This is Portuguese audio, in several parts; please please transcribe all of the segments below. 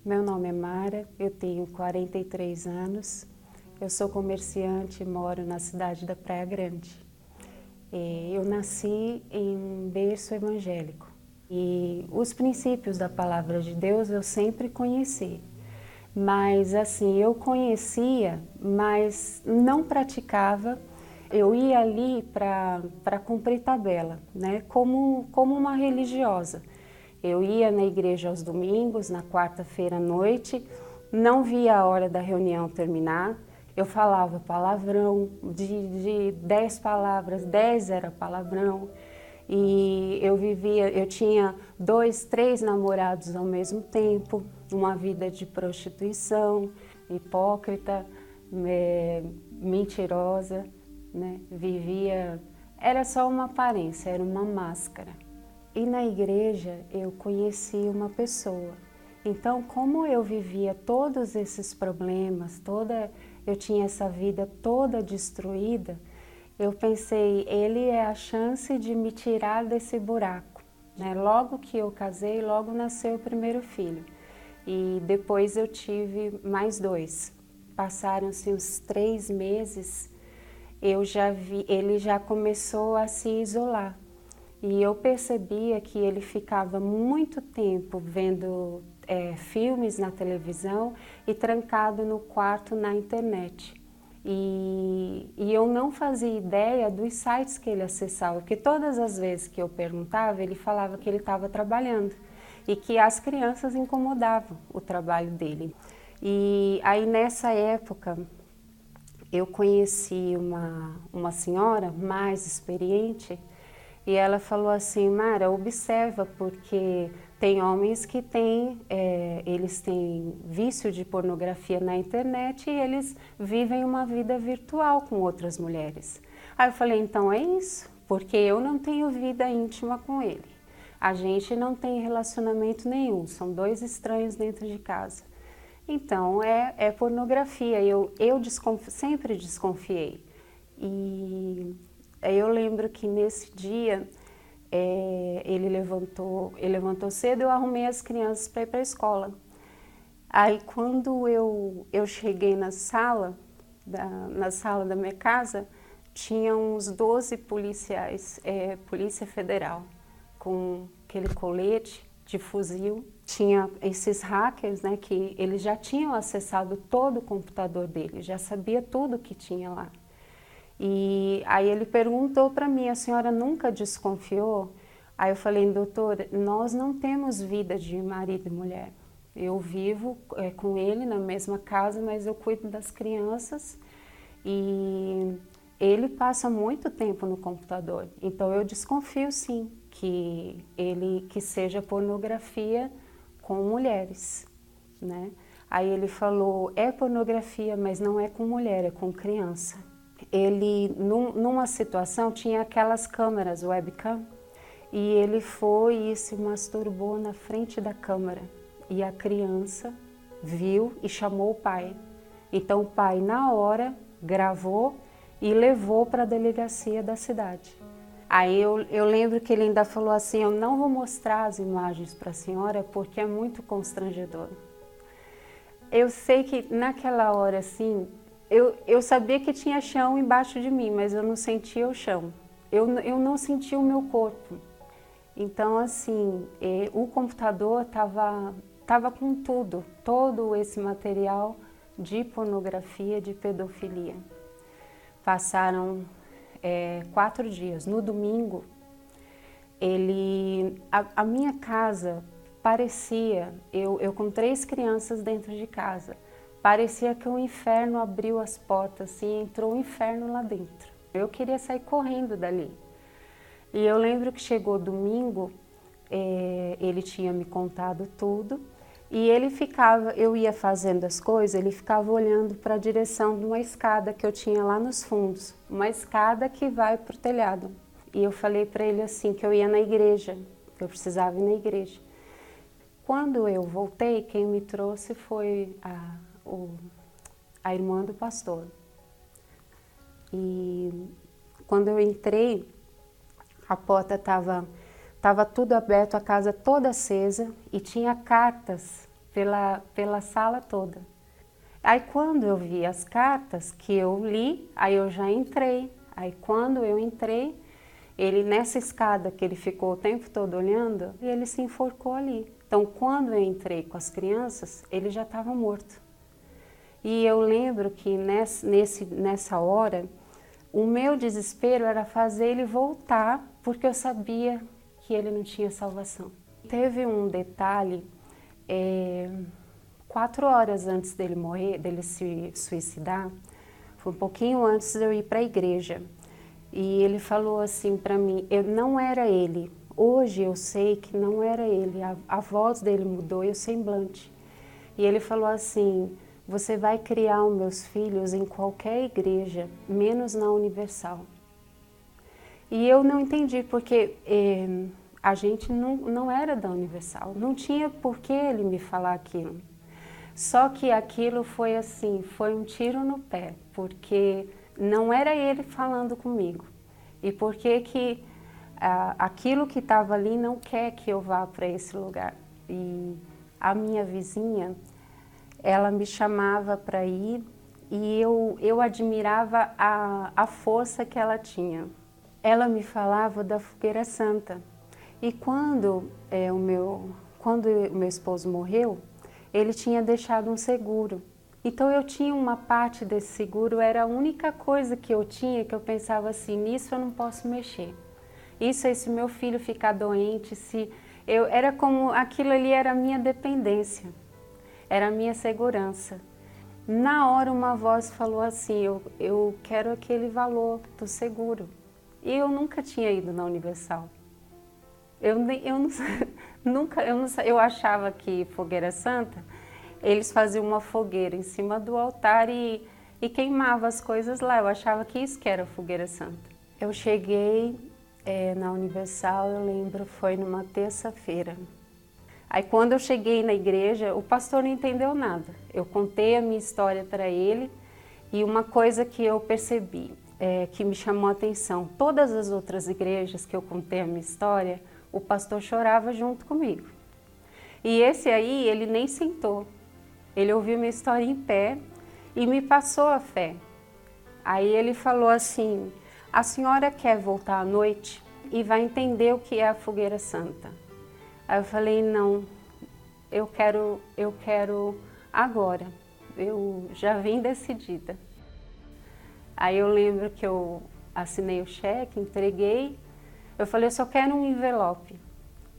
Meu nome é Mara, eu tenho 43 anos, eu sou comerciante e moro na cidade da Praia Grande. Eu nasci em um berço evangélico e os princípios da palavra de Deus eu sempre conheci. Mas assim, eu conhecia, mas não praticava. Eu ia ali para cumprir tabela, né? Como uma religiosa. Eu ia na igreja aos domingos, na quarta-feira à noite, não via a hora da reunião terminar. Eu falava palavrão, de 10 palavras, 10 era palavrão. E eu tinha 2, 3 namorados ao mesmo tempo, uma vida de prostituição, hipócrita, mentirosa, né? Era só uma aparência, era uma máscara. E na igreja eu conheci uma pessoa. Então, como eu vivia todos esses problemas, eu tinha essa vida toda destruída, eu pensei, ele é a chance de me tirar desse buraco, né? Logo que eu casei, logo nasceu o primeiro filho. E depois eu tive mais 2. Passaram-se uns 3 meses, ele já começou a se isolar. E eu percebia que ele ficava muito tempo vendo filmes na televisão e trancado no quarto na internet. E eu não fazia ideia dos sites que ele acessava, porque todas as vezes que eu perguntava, ele falava que ele estava trabalhando e que as crianças incomodavam o trabalho dele. E aí nessa época eu conheci uma senhora mais experiente e ela falou assim, Mara, observa, porque tem homens que eles têm vício de pornografia na internet e eles vivem uma vida virtual com outras mulheres. Aí eu falei, então é isso, porque eu não tenho vida íntima com ele. A gente não tem relacionamento nenhum, são 2 estranhos dentro de casa. Então é pornografia, sempre desconfiei. E eu lembro que nesse dia ele levantou cedo, eu arrumei as crianças para ir para a escola. Aí quando eu cheguei na sala da minha casa, tinha uns 12 policiais, Polícia Federal, com aquele colete de fuzil. Tinha esses hackers, né, que eles já tinham acessado todo o computador dele, já sabia tudo que tinha lá. E aí ele perguntou para mim, a senhora nunca desconfiou? Aí eu falei, doutor, nós não temos vida de marido e mulher. Eu vivo com ele na mesma casa, mas eu cuido das crianças e ele passa muito tempo no computador. Então eu desconfio sim que seja pornografia com mulheres, né? Aí ele falou, é pornografia, mas não é com mulher, é com criança. Ele, numa situação, tinha aquelas câmeras webcam, e ele foi e se masturbou na frente da câmera. E a criança viu e chamou o pai. Então o pai, na hora, gravou e levou para a delegacia da cidade. Aí eu lembro que ele ainda falou assim, eu não vou mostrar as imagens para a senhora porque é muito constrangedor. Eu sei que naquela hora, assim, eu sabia que tinha chão embaixo de mim, mas eu não sentia o chão. Eu não sentia o meu corpo. Então, assim, o computador estava com tudo, todo esse material de pornografia, de pedofilia. Passaram 4 dias. No domingo, a minha casa parecia, eu com 3 crianças dentro de casa, parecia que o inferno abriu as portas assim, e entrou o inferno lá dentro. Eu queria sair correndo dali. E eu lembro que chegou domingo, ele tinha me contado tudo, e eu ia fazendo as coisas, ele ficava olhando para a direção de uma escada que eu tinha lá nos fundos, uma escada que vai para o telhado. E eu falei para ele assim, que eu ia na igreja, que eu precisava ir na igreja. Quando eu voltei, quem me trouxe foi a irmã do pastor. E quando eu entrei, a porta estava tudo aberto, a casa toda acesa, e tinha cartas pela sala toda. Aí quando eu vi as cartas que eu li, aí eu já entrei. Aí quando eu entrei, ele nessa escada que ele ficou o tempo todo olhando, ele se enforcou ali. Então quando eu entrei com as crianças, ele já estava morto. E eu lembro que nessa hora, o meu desespero era fazer ele voltar, porque eu sabia que ele não tinha salvação. Teve um detalhe, 4 horas antes dele morrer, dele se suicidar, foi um pouquinho antes de eu ir para a igreja. E ele falou assim para mim, não era ele. Hoje eu sei que não era ele, a voz dele mudou e o semblante. E ele falou assim, você vai criar os meus filhos em qualquer igreja, menos na Universal. E eu não entendi, porque a gente não era da Universal, não tinha por que ele me falar aquilo. Só que aquilo foi assim, foi um tiro no pé, porque não era ele falando comigo. E porque que aquilo que estava ali não quer que eu vá para esse lugar. E a minha vizinha, ela me chamava para ir e eu admirava a força que ela tinha. Ela me falava da fogueira santa. E quando o meu esposo morreu, ele tinha deixado um seguro. Então eu tinha uma parte desse seguro, era a única coisa que eu tinha, que eu pensava assim, nisso eu não posso mexer. Isso aí, se meu filho ficar doente, era como, aquilo ali era a minha dependência, era a minha segurança. Na hora uma voz falou assim, eu quero aquele valor do seguro. E eu nunca tinha ido na Universal. Eu achava que Fogueira Santa, eles faziam uma fogueira em cima do altar e queimavam as coisas lá. Eu achava que isso que era Fogueira Santa. Eu cheguei na Universal, eu lembro, foi numa terça-feira. Aí quando eu cheguei na igreja, o pastor não entendeu nada. Eu contei a minha história para ele e uma coisa que eu percebi, que me chamou a atenção, todas as outras igrejas que eu contei a minha história, o pastor chorava junto comigo. E esse aí, ele nem sentou. Ele ouviu minha história em pé e me passou a fé. Aí ele falou assim, a senhora quer voltar à noite e vai entender o que é a Fogueira Santa. Aí eu falei, não, eu quero agora. Eu já vim decidida. Aí eu lembro que eu assinei o cheque, entreguei. Eu falei, eu só quero um envelope.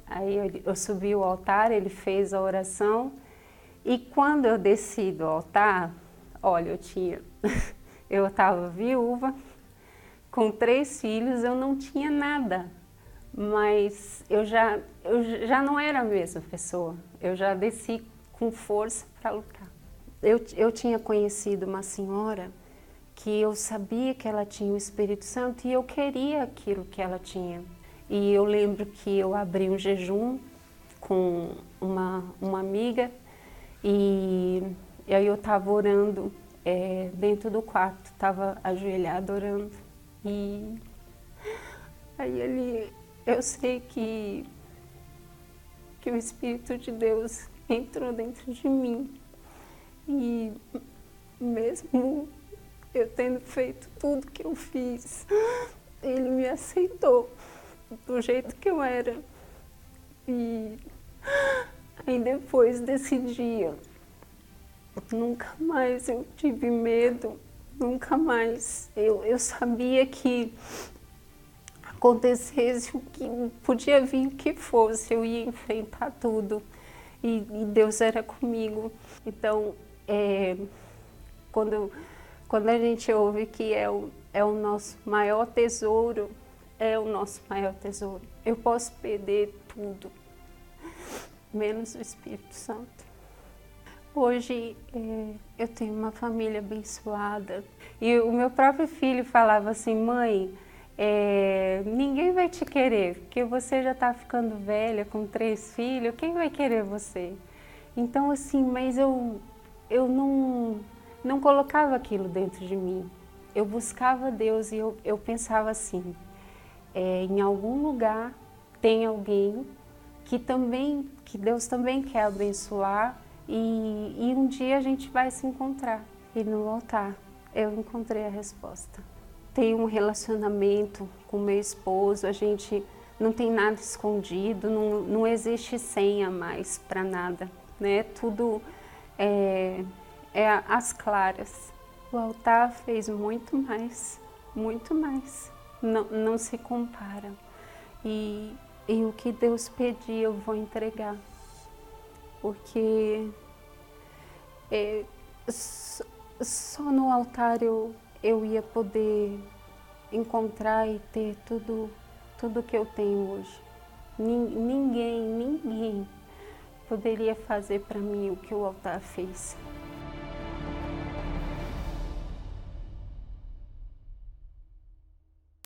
Aí eu subi o altar, ele fez a oração. E quando eu desci do altar, olha, eu estava viúva, com 3 filhos, eu não tinha nada. Mas eu já não era a mesma pessoa. Eu já desci com força para lutar. Eu tinha conhecido uma senhora que eu sabia que ela tinha o Espírito Santo e eu queria aquilo que ela tinha. E eu lembro que eu abri um jejum com uma amiga e aí eu estava orando dentro do quarto, estava ajoelhada orando. E aí ali eu sei que o Espírito de Deus entrou dentro de mim. E mesmo eu tendo feito tudo que eu fiz, ele me aceitou do jeito que eu era. E aí depois desse dia, nunca mais eu tive medo, nunca mais. Eu sabia que acontecesse o que podia vir, o que fosse, eu ia enfrentar tudo. E Deus era comigo. Então, quando a gente ouve que é o nosso maior tesouro, é o nosso maior tesouro. Eu posso perder tudo, menos o Espírito Santo. Hoje eu tenho uma família abençoada. E o meu próprio filho falava assim, mãe, ninguém vai te querer, porque você já está ficando velha, com 3 filhos, quem vai querer você? Então assim, mas eu não colocava aquilo dentro de mim. Eu buscava Deus e eu pensava assim, em algum lugar tem alguém que Deus também quer abençoar e um dia a gente vai se encontrar. E no altar eu encontrei a resposta. Tenho um relacionamento com meu esposo, a gente não tem nada escondido, não existe senha mais para nada, né? Tudo é às claras. O altar fez muito mais, não se compara. E o que Deus pedir eu vou entregar, porque só no altar eu ia poder encontrar e ter tudo que eu tenho hoje. Ninguém poderia fazer para mim o que o altar fez.